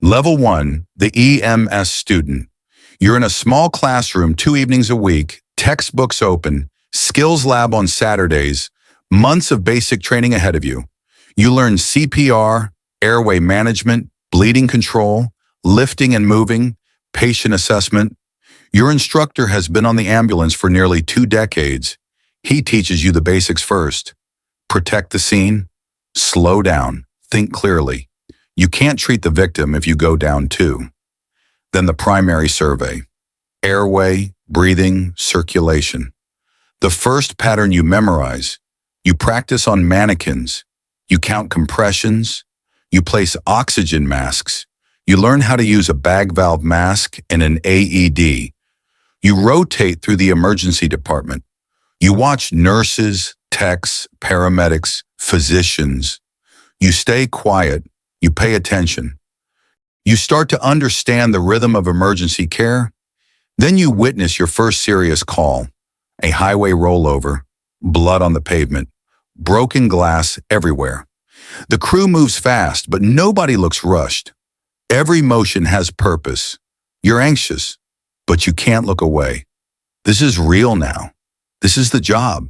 Level 1, the EMS student. You're in a small classroom 2 evenings a week, textbooks open, skills lab on Saturdays, months of basic training ahead of you. You learn CPR, airway management, bleeding control, lifting and moving, patient assessment. Your instructor has been on the ambulance for nearly 2 decades. He teaches you the basics first. Protect the scene, slow down, think clearly. You can't treat the victim if you go down too. Then the primary survey. Airway, breathing, circulation. The first pattern you memorize. You practice on mannequins. You count compressions. You place oxygen masks. You learn how to use a bag valve mask and an AED. You rotate through the emergency department. You watch nurses, techs, paramedics, physicians. You stay quiet. You pay attention. You start to understand the rhythm of emergency care. Then you witness your first serious call, a highway rollover, blood on the pavement, broken glass everywhere. The crew moves fast, but nobody looks rushed. Every motion has purpose. You're anxious, but you can't look away. This is real now. This is the job.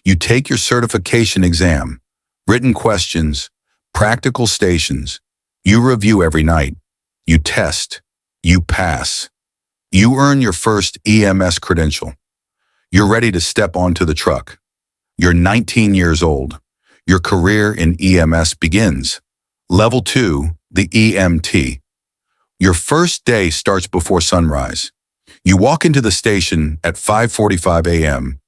You take your certification exam, written questions, practical stations. You review every night. You test. You pass. You earn your first EMS credential. You're ready to step onto the truck. You're 19 years old. Your career in EMS begins. Level 2, the EMT. Your first day starts before sunrise. You walk into the station at 5:45 a.m.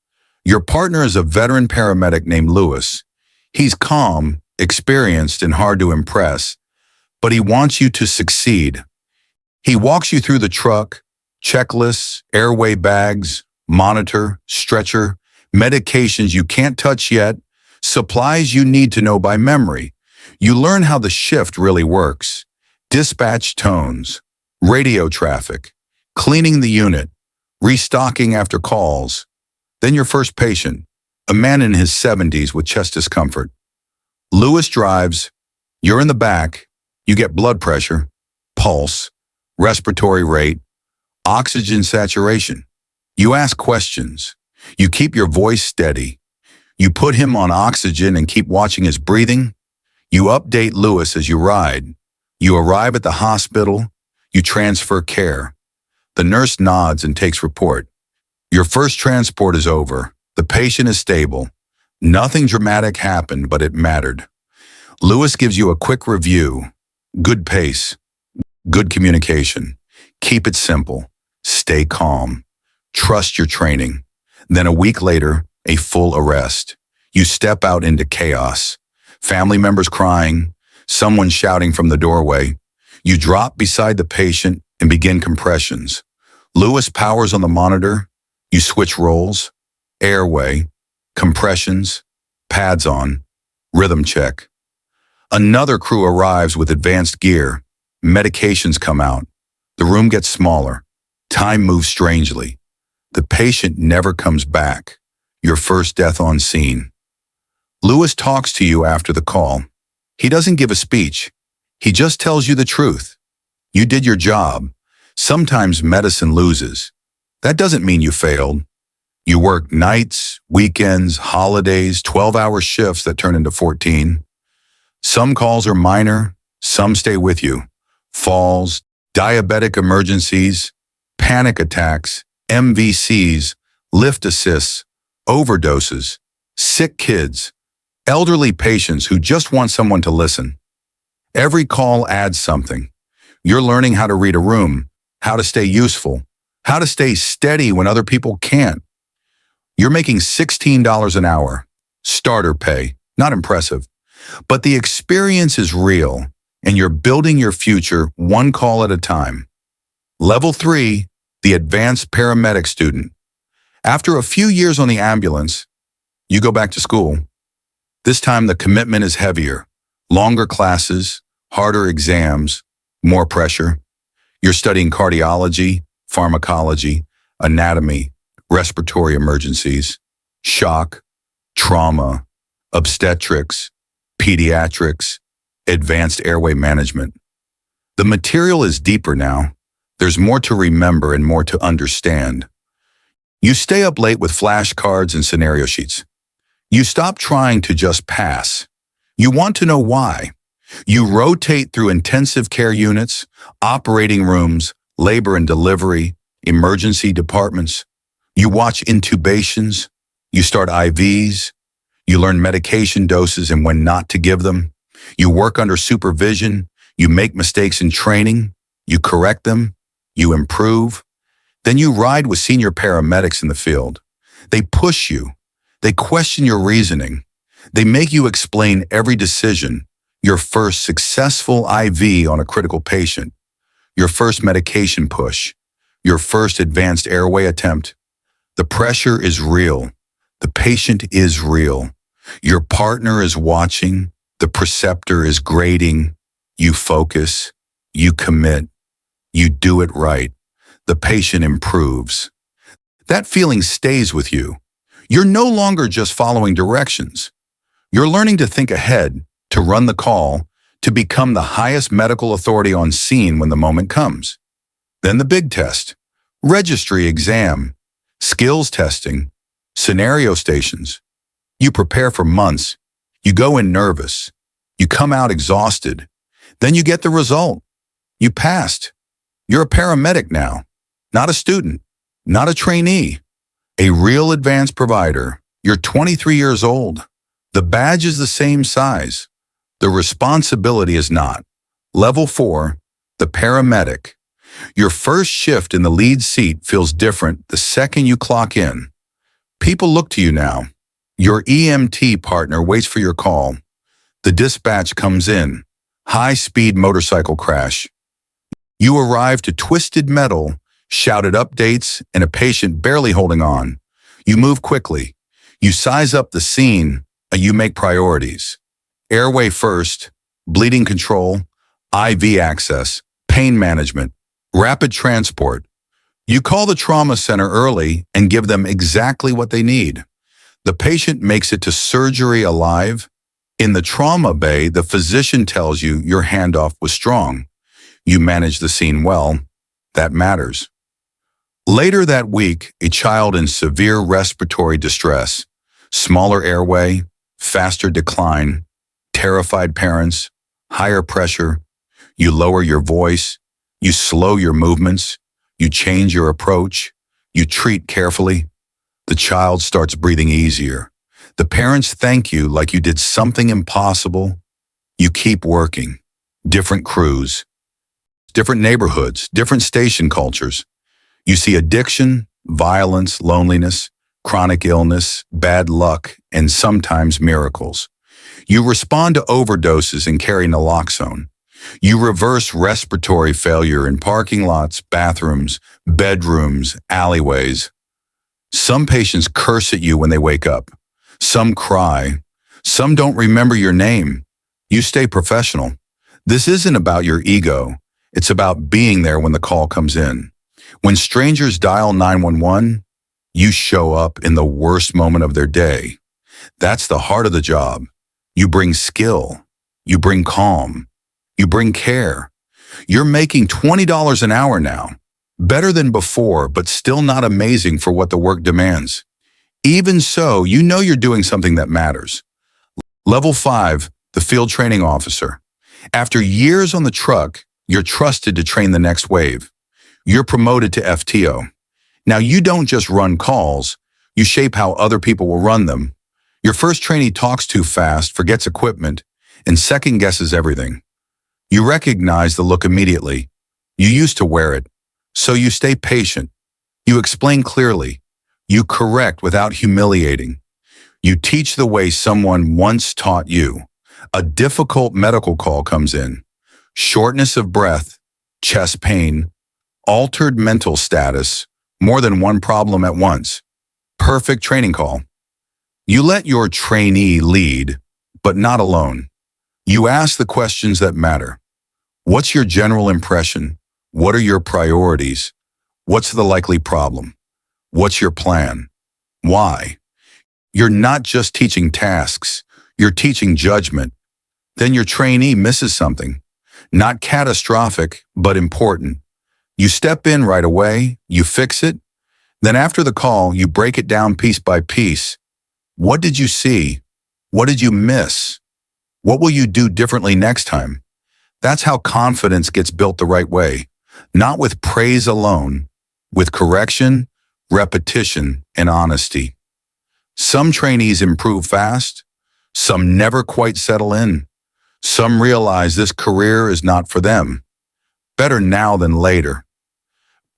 Your partner is a veteran paramedic named Lewis. He's calm, experienced, and hard to impress, but he wants you to succeed. He walks you through the truck, checklists, airway bags, monitor, stretcher, medications you can't touch yet, supplies you need to know by memory. You learn how the shift really works. Dispatch tones, radio traffic, cleaning the unit, restocking after calls. Then your first patient, a man in his 70s with chest discomfort. Lewis drives. You're in the back. You get blood pressure, pulse, respiratory rate, oxygen saturation. You ask questions. You keep your voice steady. You put him on oxygen and keep watching his breathing. You update Lewis as you ride. You arrive at the hospital. You transfer care. The nurse nods and takes report. Your first transport is over. The patient is stable. Nothing dramatic happened, but it mattered. Lewis gives you a quick review. Good pace. Good communication. Keep it simple. Stay calm. Trust your training. Then a week later, a full arrest. You step out into chaos. Family members crying, someone shouting from the doorway. You drop beside the patient and begin compressions. Lewis powers on the monitor. You switch roles. Airway, compressions, pads on, rhythm check. Another crew arrives with advanced gear. Medications come out. The room gets smaller. Time moves strangely. The patient never comes back. Your first death on scene. Lewis talks to you after the call. He doesn't give a speech. He just tells you the truth. You did your job. Sometimes medicine loses. That doesn't mean you failed. You work nights, weekends, holidays, 12-hour shifts that turn into 14. Some calls are minor, some stay with you. Falls, diabetic emergencies, panic attacks, MVCs, lift assists, overdoses, sick kids, elderly patients who just want someone to listen. Every call adds something. You're learning how to read a room, how to stay useful, how to stay steady when other people can't. You're making $16 an hour, starter pay, not impressive. But the experience is real, and you're building your future one call at a time. Level 3, the advanced paramedic student. After a few years on the ambulance, you go back to school. This time the commitment is heavier. Longer classes, harder exams, more pressure. You're studying cardiology, pharmacology, anatomy, respiratory emergencies, shock, trauma, obstetrics, pediatrics, advanced airway management. The material is deeper now. There's more to remember and more to understand. You stay up late with flashcards and scenario sheets. You stop trying to just pass. You want to know why. You rotate through intensive care units, operating rooms, labor and delivery, emergency departments. You watch intubations. You start IVs. You learn medication doses and when not to give them. You work under supervision. You make mistakes in training. You correct them. You improve. Then you ride with senior paramedics in the field. They push you. They question your reasoning. They make you explain every decision. Your first successful IV on a critical patient. Your first medication push. Your first advanced airway attempt. The pressure is real. The patient is real. Your partner is watching. The preceptor is grading. You focus. You commit. You do it right. The patient improves. That feeling stays with you. You're no longer just following directions. You're learning to think ahead, to run the call, to become the highest medical authority on scene when the moment comes. Then the big test, registry exam, skills testing, scenario stations. You prepare for months. You go in nervous. You come out exhausted. Then you get the result. You passed. You're a paramedic now, not a student, not a trainee, a real advanced provider. You're 23 years old. The badge is the same size. The responsibility is not. Level 4, the paramedic. Your first shift in the lead seat feels different the second you clock in. People look to you now. Your EMT partner waits for your call. The dispatch comes in. High-speed motorcycle crash. You arrive to twisted metal, shouted updates, and a patient barely holding on. You move quickly. You size up the scene, and you make priorities. Airway first, bleeding control, IV access, pain management, rapid transport. You call the trauma center early and give them exactly what they need. The patient makes it to surgery alive. In the trauma bay, the physician tells you your handoff was strong. You manage the scene well. That matters. Later that week, a child in severe respiratory distress, smaller airway, faster decline, terrified parents, higher pressure. You lower your voice. You slow your movements. You change your approach. You treat carefully. The child starts breathing easier. The parents thank you like you did something impossible. You keep working. Different crews, different neighborhoods, different station cultures. You see addiction, violence, loneliness, chronic illness, bad luck, and sometimes miracles. You respond to overdoses and carry naloxone. You reverse respiratory failure in parking lots, bathrooms, bedrooms, alleyways. Some patients curse at you when they wake up. Some cry. Some don't remember your name. You stay professional. This isn't about your ego. It's about being there when the call comes in. When strangers dial 911, you show up in the worst moment of their day. That's the heart of the job. You bring skill. You bring calm. You bring care. You're making $20 an hour now. Better than before, but still not amazing for what the work demands. Even so, you know you're doing something that matters. Level 5, the field training officer. After years on the truck, you're trusted to train the next wave. You're promoted to FTO. Now you don't just run calls, you shape how other people will run them. Your first trainee talks too fast, forgets equipment, and second guesses everything. You recognize the look immediately. You used to wear it. So you stay patient. You explain clearly. You correct without humiliating. You teach the way someone once taught you. A difficult medical call comes in. Shortness of breath, chest pain, altered mental status, more than one problem at once. Perfect training call. You let your trainee lead, but not alone. You ask the questions that matter. What's your general impression? What are your priorities? What's the likely problem? What's your plan? Why? You're not just teaching tasks, you're teaching judgment. Then your trainee misses something. Not catastrophic, but important. You step in right away, you fix it, then after the call, you break it down piece by piece. What did you see? What did you miss? What will you do differently next time? That's how confidence gets built the right way, not with praise alone, with correction, repetition, and honesty. Some trainees improve fast, some never quite settle in. Some realize this career is not for them. Better now than later.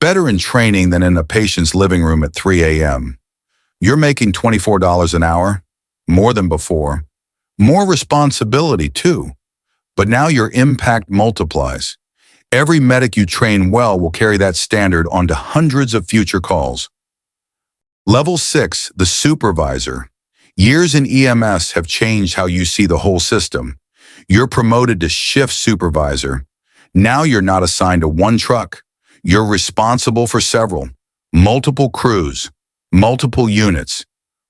Better in training than in a patient's living room at 3 a.m. You're making $24 an hour, more than before. More responsibility too. But now your impact multiplies. Every medic you train well will carry that standard onto hundreds of future calls. Level 6, the supervisor. Years in EMS have changed how you see the whole system. You're promoted to shift supervisor. Now you're not assigned to one truck. You're responsible for several, multiple crews, multiple units,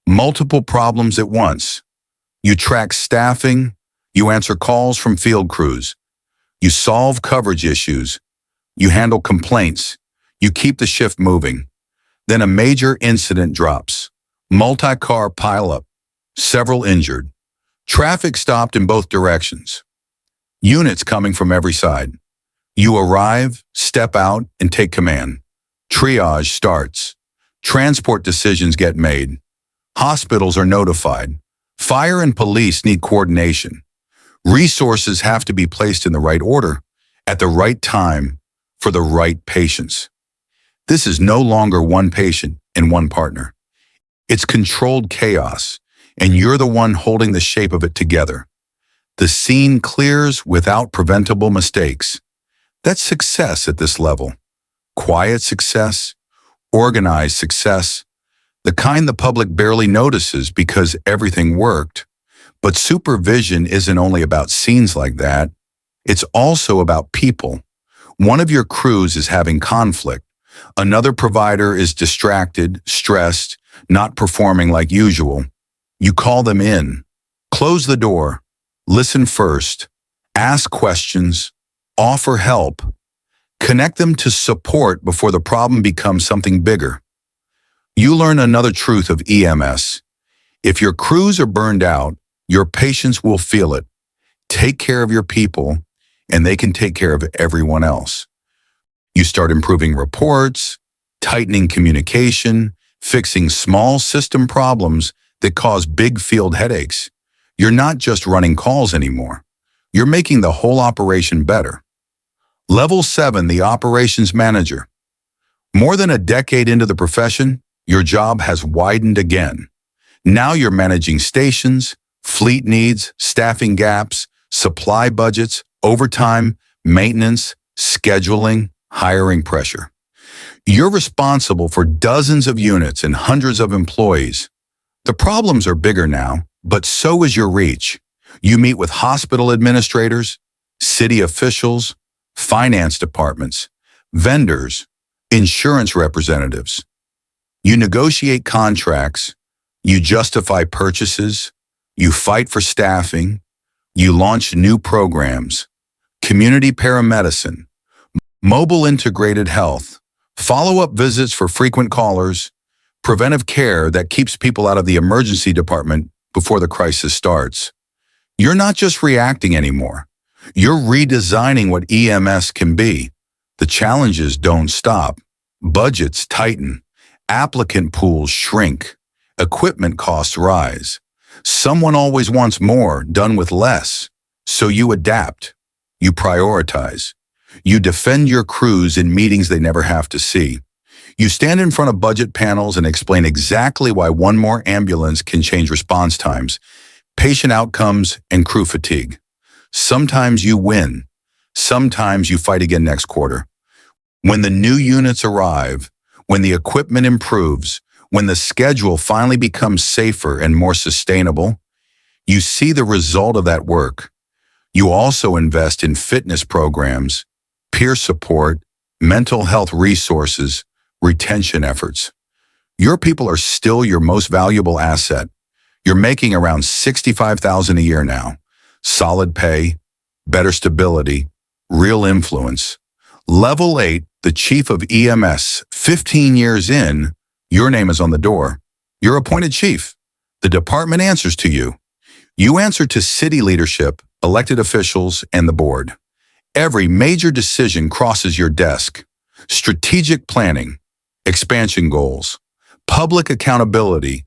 multiple problems at once. You track staffing, you answer calls from field crews, you solve coverage issues, you handle complaints, you keep the shift moving. Then a major incident drops, multi-car pileup, several injured, traffic stopped in both directions, units coming from every side. You arrive, step out, and take command. Triage starts. Transport decisions get made. Hospitals are notified. Fire and police need coordination. Resources have to be placed in the right order, at the right time, for the right patients. This is no longer one patient and one partner. It's controlled chaos, and you're the one holding the shape of it together. The scene clears without preventable mistakes. That's success at this level. Quiet success, organized success, the kind the public barely notices because everything worked. But supervision isn't only about scenes like that. It's also about people. One of your crews is having conflict. Another provider is distracted, stressed, not performing like usual. You call them in. Close the door. Listen first. Ask questions. Offer help. Connect them to support before the problem becomes something bigger. You learn another truth of EMS. If your crews are burned out, your patients will feel it. Take care of your people, and they can take care of everyone else. You start improving reports, tightening communication, fixing small system problems that cause big field headaches. You're not just running calls anymore. You're making the whole operation better. Level 7, the operations manager. More than a decade into the profession, your job has widened again. Now you're managing stations, fleet needs, staffing gaps, supply budgets, overtime, maintenance, scheduling, hiring pressure. You're responsible for dozens of units and hundreds of employees. The problems are bigger now, but so is your reach. You meet with hospital administrators, city officials, finance departments, vendors, insurance representatives. You negotiate contracts, you justify purchases, you fight for staffing, you launch new programs, community paramedicine, mobile integrated health, follow-up visits for frequent callers, preventive care that keeps people out of the emergency department before the crisis starts. You're not just reacting anymore. You're redesigning what EMS can be. The challenges don't stop. Budgets tighten. Applicant pools shrink. Equipment costs rise. Someone always wants more, done with less. So you adapt. You prioritize. You defend your crews in meetings they never have to see. You stand in front of budget panels and explain exactly why one more ambulance can change response times, patient outcomes, and crew fatigue. Sometimes you win. Sometimes you fight again next quarter. When the new units arrive, when the equipment improves, when the schedule finally becomes safer and more sustainable, you see the result of that work. You also invest in fitness programs, peer support, mental health resources, retention efforts. Your people are still your most valuable asset. You're making around $65,000 a year now. Solid pay, better stability, real influence. Level 8, the chief of EMS. 15 years in, your name is on the door. You're appointed chief. The department answers to you. You answer to city leadership, elected officials, and the board. Every major decision crosses your desk. Strategic planning, expansion goals, public accountability,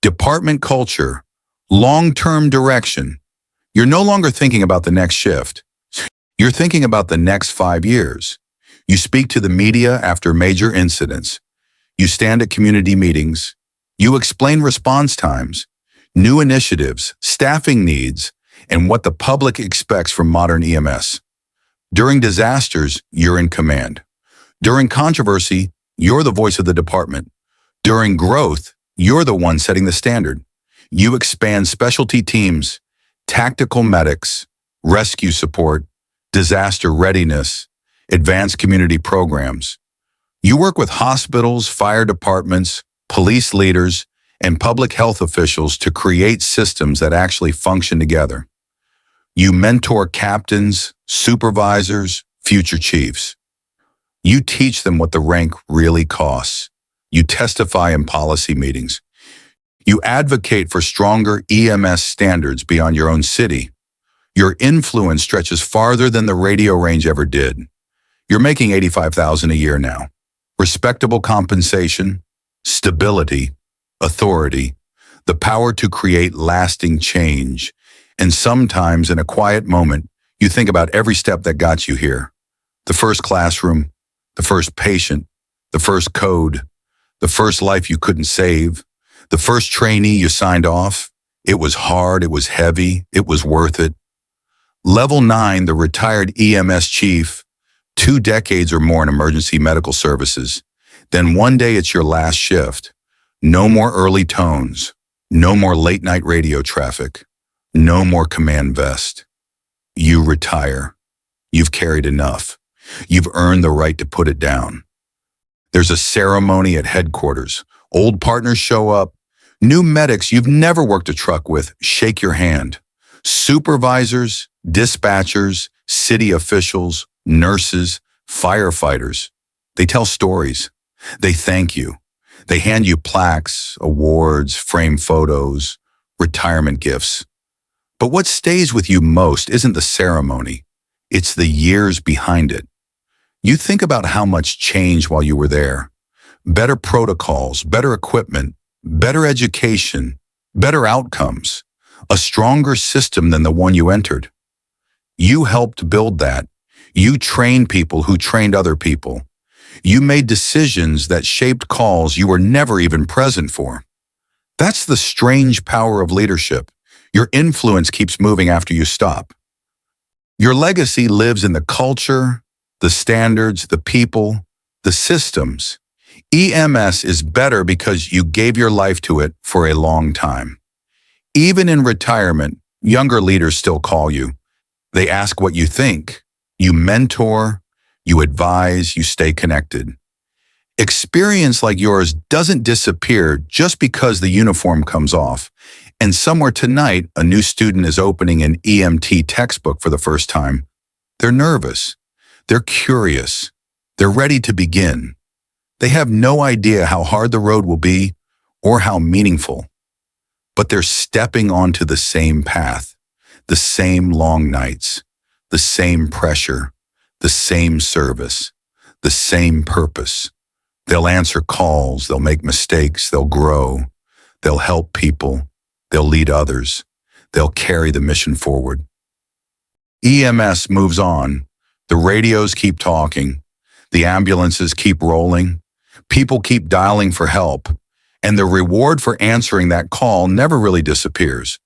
department culture, long-term direction. You're no longer thinking about the next shift. You're thinking about the next 5 years. You speak to the media after major incidents. You stand at community meetings. You explain response times, new initiatives, staffing needs, and what the public expects from modern EMS. During disasters, you're in command. During controversy, you're the voice of the department. During growth, you're the one setting the standard. You expand specialty teams, tactical medics, rescue support, disaster readiness, advanced community programs. You work with hospitals, fire departments, police leaders, and public health officials to create systems that actually function together. You mentor captains, supervisors, future chiefs. You teach them what the rank really costs. You testify in policy meetings. You advocate for stronger EMS standards beyond your own city. Your influence stretches farther than the radio range ever did. You're making $85,000 a year now. Respectable compensation, stability, authority, the power to create lasting change. And sometimes in a quiet moment, you think about every step that got you here. The first classroom, the first patient, the first code, the first life you couldn't save, the first trainee you signed off. It was hard, it was heavy, it was worth it. Level 9, the retired EMS chief, 2 decades or more in emergency medical services. Then one day it's your last shift. No more early tones, no more late night radio traffic, no more command vest. You retire. You've carried enough. You've earned the right to put it down. There's a ceremony at headquarters. Old partners show up. New medics you've never worked a truck with shake your hand. Supervisors, dispatchers, city officials, nurses, firefighters. They tell stories. They thank you. They hand you plaques, awards, framed photos, retirement gifts. But what stays with you most isn't the ceremony. It's the years behind it. You think about how much changed while you were there. Better protocols, better equipment, better education, better outcomes, a stronger system than the one you entered. You helped build that. You trained people who trained other people. You made decisions that shaped calls you were never even present for. That's the strange power of leadership. Your influence keeps moving after you stop. Your legacy lives in the culture, the standards, the people, the systems. EMS is better because you gave your life to it for a long time. Even in retirement, younger leaders still call you. They ask what you think. You mentor, you advise, you stay connected. Experience like yours doesn't disappear just because the uniform comes off. And somewhere tonight, a new student is opening an EMT textbook for the first time. They're nervous. They're curious. They're ready to begin. They have no idea how hard the road will be or how meaningful. But they're stepping onto the same path, the same long nights, the same pressure, the same service, the same purpose. They'll answer calls, they'll make mistakes, they'll grow, they'll help people, they'll lead others, they'll carry the mission forward. EMS moves on. The radios keep talking, the ambulances keep rolling, people keep dialing for help, and the reward for answering that call never really disappears.